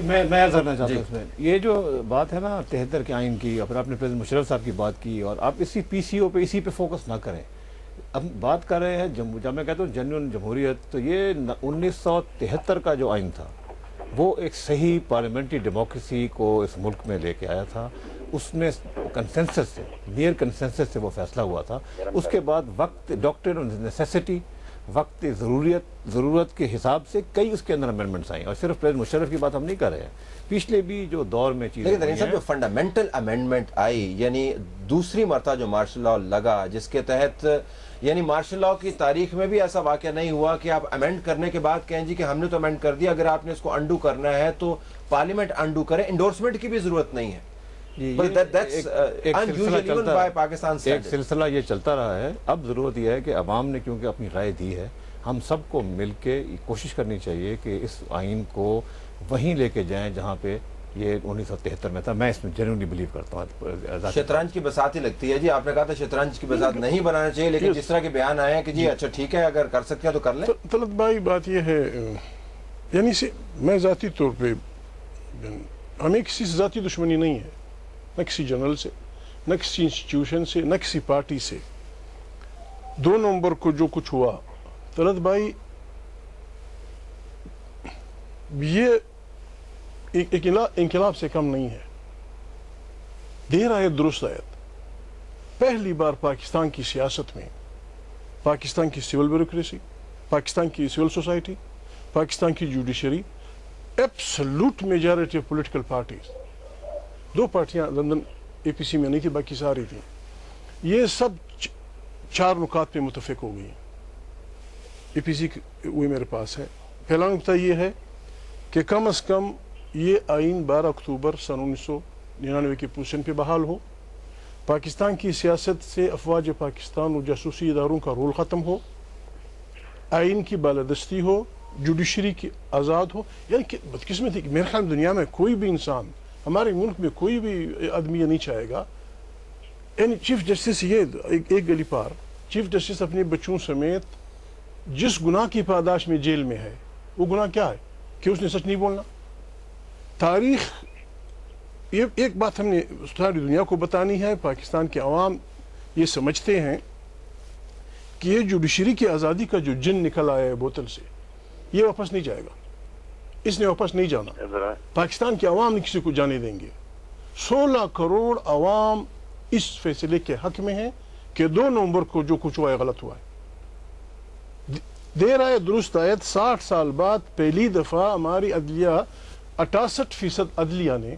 میں کرنا چاہتا ہوں اس میں یہ جو بات ہے نا 73 کے آئین کی، اور آپ نے پریزیڈنٹ مشرف صاحب کی بات کی، اور آپ اسی پی سی او پہ اسی پہ فوکس نہ کریں. اب بات کر رہے ہیں جب میں کہتا ہوں جنون جمہوریت، تو یہ 1973 کا جو آئین تھا وہ ایک صحیح پارلیمنٹری ڈیموکریسی کو اس ملک میں لے کے آیا تھا. اس میں کنسنسس سے، نیئر کنسنسس سے وہ فیصلہ ہوا تھا. اس کے بعد وقت ڈاکٹرن آف نیسیسٹی، وقت ضرورت کے حساب سے کئی اس کے اندر امینڈمنٹس آئیں. اور صرف پریزیڈنٹ مشرف کی بات ہم نہیں کر رہے ہیں، پچھلے بھی جو دور میں چیزیں لیکن صاحب جو فنڈامنٹل امینڈمنٹ آئی، یعنی دوسری مرتبہ جو مارشل لاء لگا، جس کے تحت یعنی مارشل لاء کی تاریخ میں بھی ایسا واقعہ نہیں ہوا کہ آپ امینڈ کرنے کے بعد کہیں جی کہ ہم نے تو امینڈ کر دیا، اگر آپ نے اس کو انڈو کرنا ہے تو پارلیمنٹ انڈو کرے، انڈورسمنٹ کی بھی ضرورت نہیں ہے. ایک سلسلہ یہ چلتا رہا ہے. اب ضرورت یہ ہے کہ عوام نے کیونکہ اپنی رائے دی ہے، ہم سب کو مل کے کوشش کرنی چاہیے کہ اس آئین کو وہیں لے کے جائیں جہاں پہ یہ 1973 میں تھا. میں اس میں جنوینلی بلیو کرتا ہوں. شطرنج کی بساط ہی لگتی ہے جی. آپ نے کہا تھا شطرنج کی بساط نہیں بنانا چاہیے، لیکن جس طرح کے بیان آئے ہیں کہ جی اچھا ٹھیک ہے اگر کر سکتے ہیں تو کر لیں. طلعت بھائی بات یہ ہے، یعنی میں ذاتی طور پہ ہمیں کسی سے ذاتی دشمنی نہیں ہے، نہ کسی جنرل سے، نہ کسی انسٹیٹیوشن سے، نہ کسی پارٹی سے. 2 نومبر کو جو کچھ ہوا طلعت بھائی، یہ ایک انقلاب سے کم نہیں ہے. دیر آیت درست آیت. پہلی بار پاکستان کی سیاست میں، پاکستان کی سول بیوروکریسی، پاکستان کی سول سوسائٹی، پاکستان کی judiciary, absolute majority of political parties, 2 پارٹیاں لندن اے پی سی میں نہیں تھی، باقی ساری تھیں، یہ سب 4 نکات پہ متفق ہو گئی. اے پی سی وہ میرے پاس ہے. پہلا نکتہ یہ ہے کہ کم از کم یہ آئین 12 اکتوبر سن 1999 کی پوزیشن پہ بحال ہو. پاکستان کی سیاست سے افواج پاکستان اور جاسوسی اداروں کا رول ختم ہو. آئین کی بالادستی ہو، جوڈیشری کی آزاد ہو. یعنی کہ بدقسمتی کہ میرے خیال دنیا میں کوئی بھی انسان، ہمارے ملک میں کوئی بھی آدمی یہ نہیں چاہے گا. یعنی چیف جسٹس یہ ایک گلی پار چیف جسٹس اپنے بچوں سمیت جس گناہ کی پاداش میں جیل میں ہے، وہ گناہ کیا ہے کہ اس نے سچ نہیں بولنا. تاریخ یہ ایک بات ہم نے ساری دنیا کو بتانی ہے. پاکستان کے عوام یہ سمجھتے ہیں کہ یہ جوڈیشری کی آزادی کا جو جن نکل آیا ہے بوتل سے، یہ واپس نہیں جائے گا. اس نے واپس نہیں جانا. پاکستان کے عوام نہیں کسی کو جانے دیں گے. 16 کروڑ عوام اس فیصلے کے حق میں ہیں کہ 2 نومبر کو جو کچھ ہوا ہے غلط ہوا ہے. دیر آئے درست آیت. 60 سال بعد پہلی دفعہ ہماری عدلیہ 68% عدلیہ نے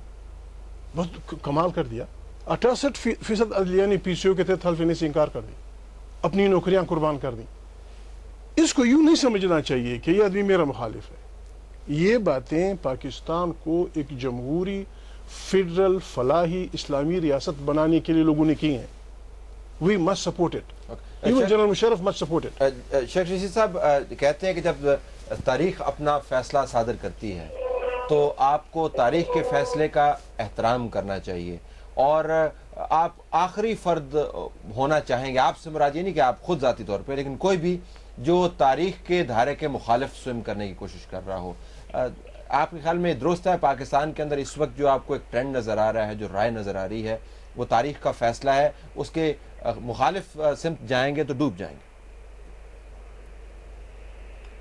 بہت کمال کر دیا. 68% عدلیہ نے پی سی او کے تحت حلف لینے سے انکار کر دی، اپنی نوکریاں قربان کر دیں. اس کو یوں نہیں سمجھنا چاہیے کہ یہ آدمی میرا مخالف ہے. یہ باتیں پاکستان کو ایک جمہوری فیڈرل فلاحی اسلامی ریاست بنانے کے لیے لوگوں نے کی ہیں. We must support it. Even general Musharraf must support it. Sheikh Rashid صاحب کہتے ہیں کہ جب تاریخ اپنا فیصلہ صادر کرتی ہے تو آپ کو تاریخ کے فیصلے کا احترام کرنا چاہیے، اور آپ آخری فرد ہونا چاہیں گے. آپ سے مراد یہ نہیں کہ آپ خود ذاتی طور پہ، لیکن کوئی بھی جو تاریخ کے دھارے کے مخالف سوئم کرنے کی کوشش کر رہا ہو. آپ کے خیال میں درست ہے پاکستان کے اندر اس وقت جو آپ کو ایک ٹرینڈ نظر آ رہا ہے، جو رائے نظر آ رہی ہے، وہ تاریخ کا فیصلہ ہے، اس کے مخالف سمت جائیں گے تو ڈوب جائیں گے؟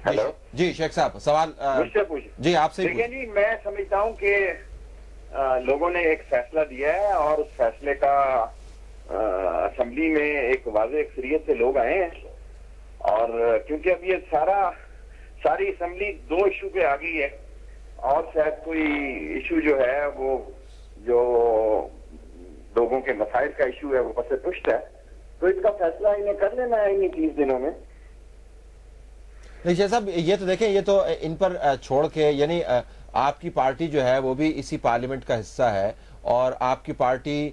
ہیلو جی شیخ صاحب سوال جی آپ سے. دیکھیں جی، میں سمجھتا ہوں کہ لوگوں نے ایک فیصلہ دیا ہے اور اس فیصلے کا اسمبلی میں ایک واضح اکثریت سے لوگ آئے ہیں، اور کیونکہ اب یہ ساری اسمبلی 2 ایشو پہ آ گئی ہے، اور شاید کوئی ایشو جو ہے وہ جو لوگوں کے مسائل کا ایشو ہے وہ بس پشت ہے، تو اس کا فیصلہ انہیں کر لینا ہے انہیں 30 دنوں میں. شیخ صاحب یہ تو دیکھیں، یہ تو ان پر چھوڑ کے، یعنی آپ کی پارٹی جو ہے وہ بھی اسی پارلیمنٹ کا حصہ ہے، اور آپ کی پارٹی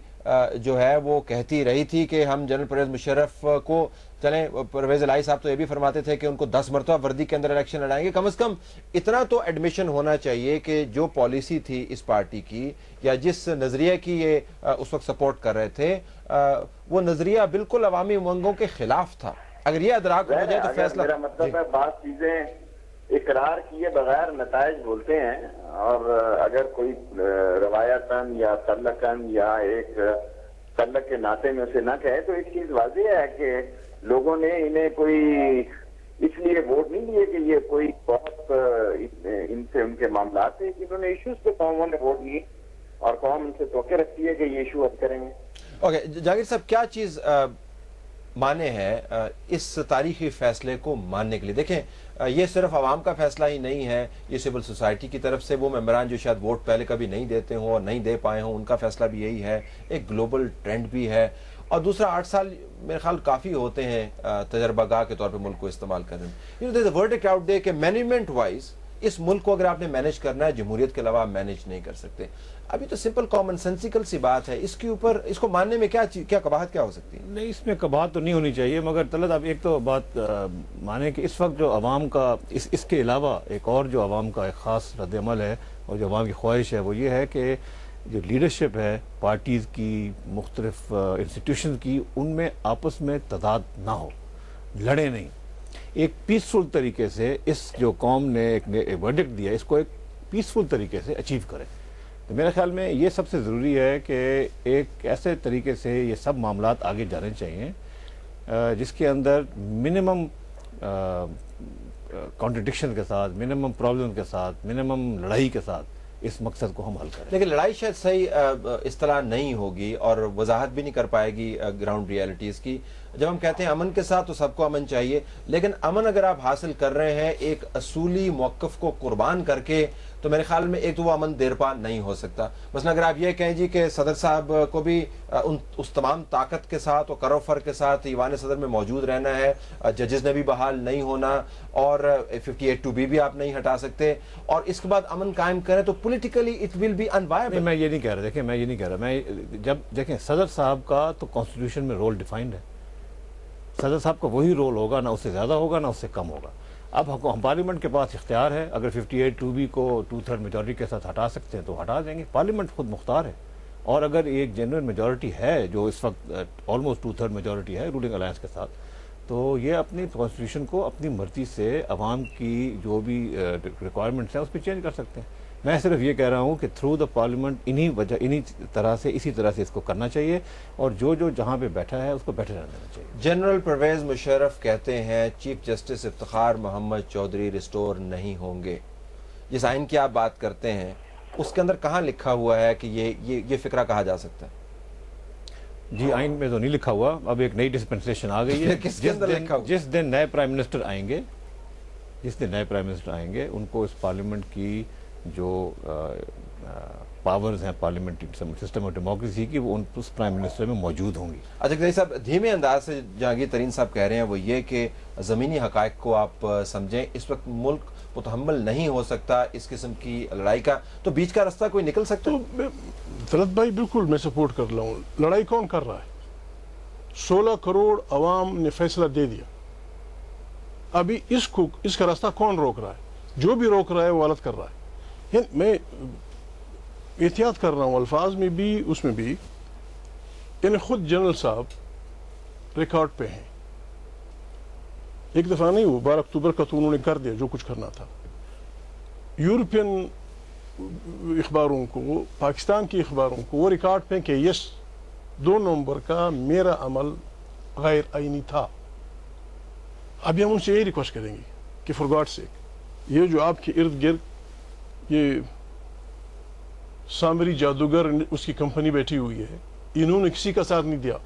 جو ہے وہ کہتی رہی تھی کہ ہم جنرل پرویز مشرف کو چلیں. پرویز الہی صاحب تو یہ بھی فرماتے تھے کہ ان کو 10 مرتبہ وردی کے اندر الیکشن لڑائیں گے. کم از کم اتنا تو ایڈمیشن ہونا چاہیے کہ جو پالیسی تھی اس پارٹی کی، یا جس نظریے کی یہ اس وقت سپورٹ کر رہے تھے، وہ نظریہ بالکل عوامی امنگوں کے خلاف تھا. اگر یہ ادراک ہو جائے تو فیصلہ. میرا مطلب ہے بعض چیزیں اقرار کیے بغیر نتائج بولتے ہیں، اور اگر کوئی روایتاً یا تعلقاً یا ایک تعلق کے ناطے میں اسے نہ کہے تو ایک چیز واضح ہے کہ لوگوں نے انہیں کوئی اس لیے ووٹ نہیں دیے کہ یہ کوئی بہت ان سے ان کے معاملات ہیں، کہ انہوں نے ایشوز پہ قوموں نے ووٹ دیے اور قوم ان سے توقع رکھتی ہے کہ یہ ایشو حل کریں گے. اوکے جہانگیر صاحب، کیا چیز مانے ہے اس تاریخی فیصلے کو ماننے کے لیے؟ دیکھیں یہ صرف عوام کا فیصلہ ہی نہیں ہے، یہ سول سوسائٹی کی طرف سے وہ ممبران جو شاید ووٹ پہلے کبھی نہیں دیتے ہوں اور نہیں دے پائے ہوں، ان کا فیصلہ بھی یہی ہے، ایک گلوبل ٹرینڈ بھی ہے، اور دوسرا 8 سال میرے خیال کافی ہوتے ہیں تجربہ گاہ کے طور پہ ملک کو استعمال کرنے میں. ورڈکٹ آؤٹ دے کہ مینجمنٹ وائز اس ملک کو اگر آپ نے مینج کرنا ہے، جمہوریت کے علاوہ آپ مینج نہیں کر سکتے. ابھی تو سمپل کامن سینسیکل سی بات ہے، اس کے اوپر اس کو ماننے میں کیا قباحت کیا ہو سکتی ہے؟ نہیں، اس میں قباحت تو نہیں ہونی چاہیے، مگر طلعت آپ ایک تو بات مانیں کہ اس وقت جو عوام کا اس کے علاوہ ایک اور جو عوام کا ایک خاص رد عمل ہے اور جو عوام کی خواہش ہے وہ یہ ہے کہ جو لیڈرشپ ہے پارٹیز کی، مختلف انسٹیٹیوشن کی، ان میں آپس میں تضاد نہ ہو، لڑے نہیں، ایک پیسفل طریقے سے اس جو قوم نے ایک ورڈکٹ دیا اس کو ایک پیسفل طریقے سے اچیو کرے. تو میرے خیال میں یہ سب سے ضروری ہے کہ ایک ایسے طریقے سے یہ سب معاملات آگے جانے چاہیے جس کے اندر منیمم کانٹرڈکشن کے ساتھ، منیمم پرابلم کے ساتھ، منیمم لڑائی کے ساتھ اس مقصد کو ہم حل کریں. لیکن لڑائی شاید صحیح اصطلاح نہیں ہوگی اور وضاحت بھی نہیں کر پائے گی گراؤنڈ ریالٹیز کی. جب ہم کہتے ہیں امن کے ساتھ تو سب کو امن چاہیے، لیکن امن اگر آپ حاصل کر رہے ہیں ایک اصولی موقف کو قربان کر کے تو میرے خیال میں ایک تو وہ امن دیر پا نہیں ہو سکتا. مثلا اگر آپ یہ کہیں جی کہ صدر صاحب کو بھی اس تمام طاقت کے ساتھ اور کرو فر کے ساتھ ایوان صدر میں موجود رہنا ہے، ججز نے بھی بحال نہیں ہونا اور 58(2)B بھی آپ نہیں ہٹا سکتے، اور اس کے بعد امن قائم کریں تو پولیٹیکلی اٹ ول بی انوائبل. میں یہ نہیں کہہ رہا، دیکھیں میں یہ نہیں کہہ رہا، میں جب دیکھیں صدر صاحب کا تو کانسٹیٹیوشن میں رول ڈیفائنڈ ہے، صدر صاحب کا وہی رول ہوگا، نہ اس سے زیادہ ہوگا نہ اس سے کم ہوگا. اب ہم پارلیمنٹ کے پاس اختیار ہے، اگر 58(2)B کو 2/3 میجورٹی کے ساتھ ہٹا سکتے ہیں تو ہٹا دیں گے، پارلیمنٹ خود مختار ہے. اور اگر ایک جنرل میجورٹی ہے جو اس وقت آلموسٹ 2/3 میجورٹی ہے رولنگ الائنس کے ساتھ، تو یہ اپنی کانسٹیٹیوشن کو اپنی مرضی سے عوام کی جو بھی ریکوائرمنٹس ہیں اس پہ چینج کر سکتے ہیں. میں صرف یہ کہہ رہا ہوں کہ تھرو دا پارلیمنٹ اسی طرح سے اس کو کرنا چاہیے، اور جو جہاں پہ بیٹھا ہے اس کو بیٹھے رہنا دینا چاہیے. جنرل پرویز مشرف کہتے ہیں chief justice Iftikhar Muhammad Chaudhry restore نہیں ہوں گے. جس آئین کی آپ بات کرتے ہیں اس کے اندر کہاں لکھا ہوا ہے کہ یہ فکرہ کہا جا سکتا ہے؟ جی آئین میں تو نہیں لکھا ہوا، اب ایک نئی ڈسپنسیشن آ گئی ہے. جس دن نئے پرائم منسٹر آئیں گے ان کو اس پارلیمنٹ کی جو پاورز ہیں پارلیمنٹری سسٹم آف ڈیموکریسی کی، وہ اس پرائم منسٹر میں موجود ہوں گی. اچھا قاضی صاحب، دھیمے انداز سے جہانگیر ترین صاحب کہہ رہے ہیں وہ یہ کہ زمینی حقائق کو آپ سمجھیں، اس وقت ملک متحمل نہیں ہو سکتا اس قسم کی لڑائی کا، تو بیچ کا راستہ کوئی نکل سکتا ہے؟ طلعت بھائی بالکل میں سپورٹ کر رہا ہوں. لڑائی کون کر رہا ہے؟ 16 کروڑ عوام نے فیصلہ دے دیا. ابھی اس کا راستہ کون روک رہا ہے؟ جو بھی روک رہا ہے وہ غلط کر رہا ہے. میں احتیاط کر رہا ہوں الفاظ میں بھی، اس میں بھی. یعنی خود جنرل صاحب ریکارڈ پہ ہیں، ایک دفعہ نہیں، وہ 12 اکتوبر کا تو انہوں نے کر دیا جو کچھ کرنا تھا. یورپین اخباروں کو، پاکستان کی اخباروں کو وہ ریکارڈ پہ کہ یس 2 نومبر کا میرا عمل غیر آئینی تھا. ابھی ہم ان سے یہی ریکویسٹ کریں گے کہ فار گاڈ سیک یہ جو آپ کے ارد گرد یہ سامری جادوگر اس کی کمپنی بیٹھی ہوئی ہے، انہوں نے کسی کا ساتھ نہیں دیا.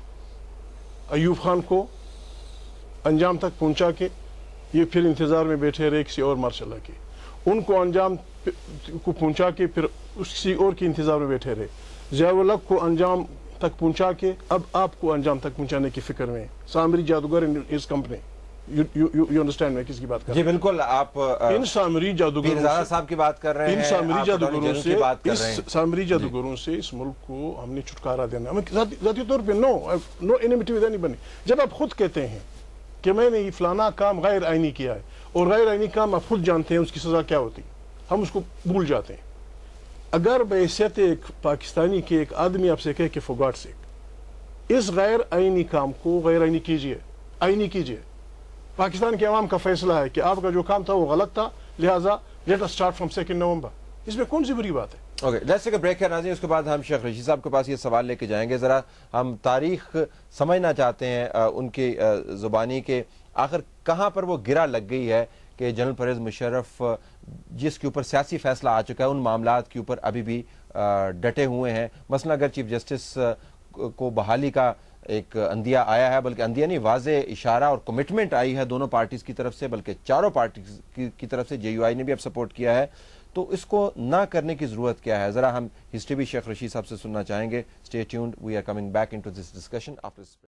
ایوب خان کو انجام تک پہنچا کے یہ پھر انتظار میں بیٹھے رہے کسی اور مارشاء اللہ کے، ان کو انجام کو پہنچا کے پھر کسی اور کے انتظار میں بیٹھے رہے. ضیاء الحق کو انجام تک پہنچا کے اب آپ کو انجام تک پہنچانے کی فکر میں سامری جادوگر اس کمپنی. یو انڈرسٹینڈ میں کس کی بات کر رہا ہوں؟ جی بالکل، آپ ان سامری جادوگروں صاحب کی بات کر رہے ہیں، ان سامری جادوگروں سے اس ملک کو ہم نے چھٹکارا دینا. ذاتی طور پہ نو انیمیٹی ود اینی بنی. جب آپ خود کہتے ہیں کہ میں نے فلانا کام غیر آئینی کیا ہے اور غیر آئینی کام آپ خود جانتے ہیں اس کی سزا کیا ہوتی، ہم اس کو بھول جاتے ہیں. اگر بحیثیت ایک پاکستانی کے ایک آدمی آپ سے کہے کہ فار گاڈ سیک اس غیر آئینی کام کو غیر آئینی کیجئے، پاکستان کے عوام کا فیصلہ ہے کہ آپ کا جو کام تھا وہ غلط تھا، لہٰذا لیٹ اس اسٹارٹ فرام 2 نومبر. اس میں کون سی بری بات ہے؟ Okay let's take a break ہے ناظرین. اس کے بعد ہم شیخ رشید صاحب کے پاس یہ سوال لے کے جائیں گے. ذرا ہم تاریخ سمجھنا چاہتے ہیں ان کی زبانی کے آخر کہاں پر وہ گرا لگ گئی ہے کہ جنرل پرویز مشرف جس کے اوپر سیاسی فیصلہ آ چکا ہے ان معاملات کے اوپر ابھی بھی ڈٹے ہوئے ہیں. مثلا اگر چیف جسٹس کو بحالی کا ایک اندیہ آیا ہے, بلکہ اندیہ نہیں واضح اشارہ اور کمٹمنٹ آئی ہے دونوں پارٹیز کی طرف سے, بلکہ چاروں پارٹیز کی طرف سے, جے یو آئی نے بھی اب سپورٹ کیا ہے, تو اس کو نہ کرنے کی ضرورت کیا ہے؟ ذرا ہم ہسٹری بھی شیخ رشید صاحب سے سننا چاہیں گے. Stay tuned, we are coming back into this discussion after